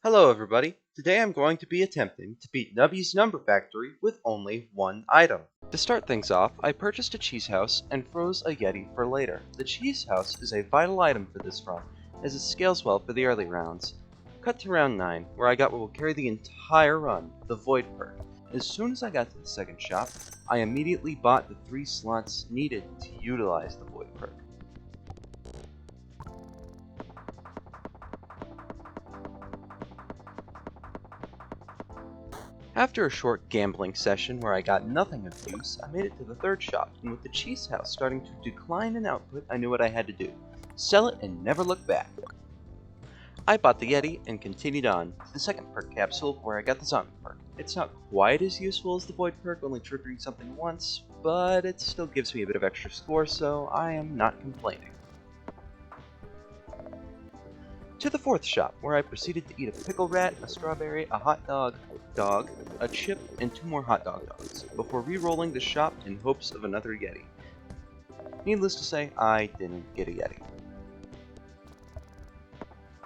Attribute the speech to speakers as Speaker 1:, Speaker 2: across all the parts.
Speaker 1: Hello everybody, today I'm going to be attempting to beat Nubby's Number Factory with only one item. To start things off, I purchased a cheese house and froze a Yeti for later. The cheese house is a vital item for this run, as it scales well for the early rounds. Cut to round 9, where I got what will carry the entire run, the Void Perk. As soon as I got to the second shop, I immediately bought the 3 slots needed to utilize the Void Perk. After a short gambling session where I got nothing of use, I made it to the third shop, and with the cheese house starting to decline in output, I knew what I had to do. Sell it and never look back. I bought the Yeti and continued on to the second perk capsule where I got the zombie perk. It's not quite as useful as the void perk, only triggering something once, but it still gives me a bit of extra score, so I am not complaining. To the fourth shop, where I proceeded to eat a pickle rat, a strawberry, a hot dog, a chip, and 2 more hot dogs, before re-rolling the shop in hopes of another Yeti. Needless to say, I didn't get a Yeti.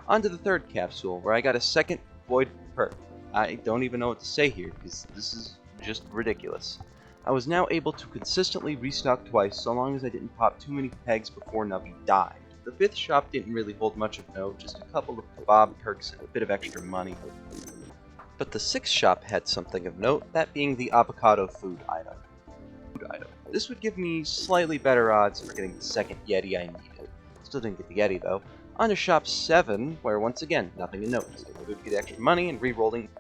Speaker 1: On to the third capsule, where I got a second void perk. I don't even know what to say here, because this is just ridiculous. I was now able to consistently restock twice, so long as I didn't pop too many pegs before Nubby died. The fifth shop didn't really hold much of note, just a couple of kebab perks and a bit of extra money. But the sixth shop had something of note, that being the avocado food item. This would give me slightly better odds for getting the second Yeti I needed. Still didn't get the Yeti though. On to shop 7, where once again, nothing to note. Just able to get extra money and re-rolling.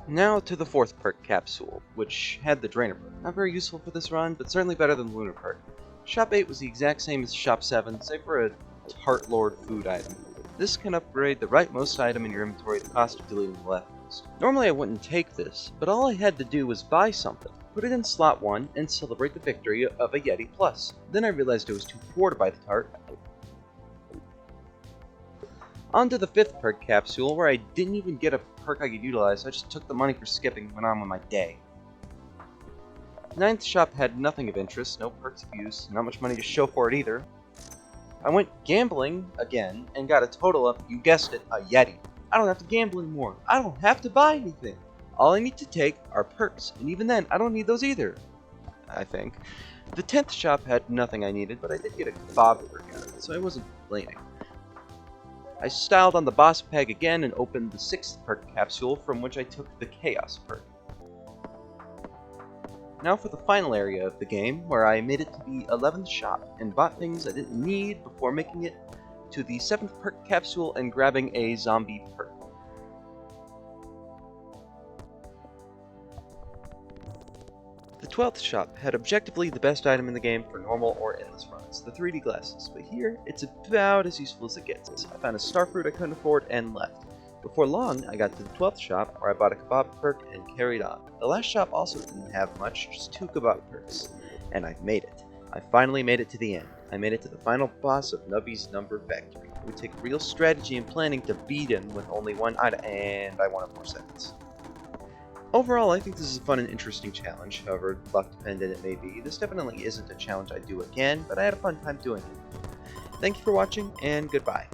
Speaker 1: Now to the fourth perk capsule, which had the Drainer perk. Not very useful for this run, but certainly better than the Lunar perk. Shop 8 was the exact same as Shop 7, save for a Tart Lord food item. This can upgrade the rightmost item in your inventory at the cost of deleting the leftmost. Normally I wouldn't take this, but all I had to do was buy something, put it in slot 1, and celebrate the victory of a Yeti Plus. Then I realized it was too poor to buy the Tart. On to the fifth perk capsule, where I didn't even get a perk I could utilize, so I just took the money for skipping and went on with my day. Ninth shop had nothing of interest, no perks of use, not much money to show for it either. I went gambling again and got a total of, you guessed it, a Yeti. I don't have to gamble anymore. I don't have to buy anything. All I need to take are perks, and even then, I don't need those either, I think. The 10th shop had nothing I needed, but I did get a kebab perk out of it, so I wasn't complaining. I styled on the boss peg again and opened the 6th perk capsule, from which I took the chaos perk. Now for the final area of the game, where I made it to the 11th shop and bought things I didn't need before making it to the 7th perk capsule and grabbing a zombie perk. The 12th shop had objectively the best item in the game for normal or endless runs, the 3D glasses, but here it's about as useful as it gets. I found a starfruit I couldn't afford and left. Before long, I got to the 12th shop, where I bought a kebab perk and carried on. The last shop also didn't have much, just 2 kebab perks. And I made it. I finally made it to the end. I made it to the final boss of Nubby's Number Factory. It would take real strategy and planning to beat him with only one item, and I won in 4 seconds. Overall, I think this is a fun and interesting challenge, however luck dependent it may be. This definitely isn't a challenge I'd do again, but I had a fun time doing it. Thank you for watching, and goodbye.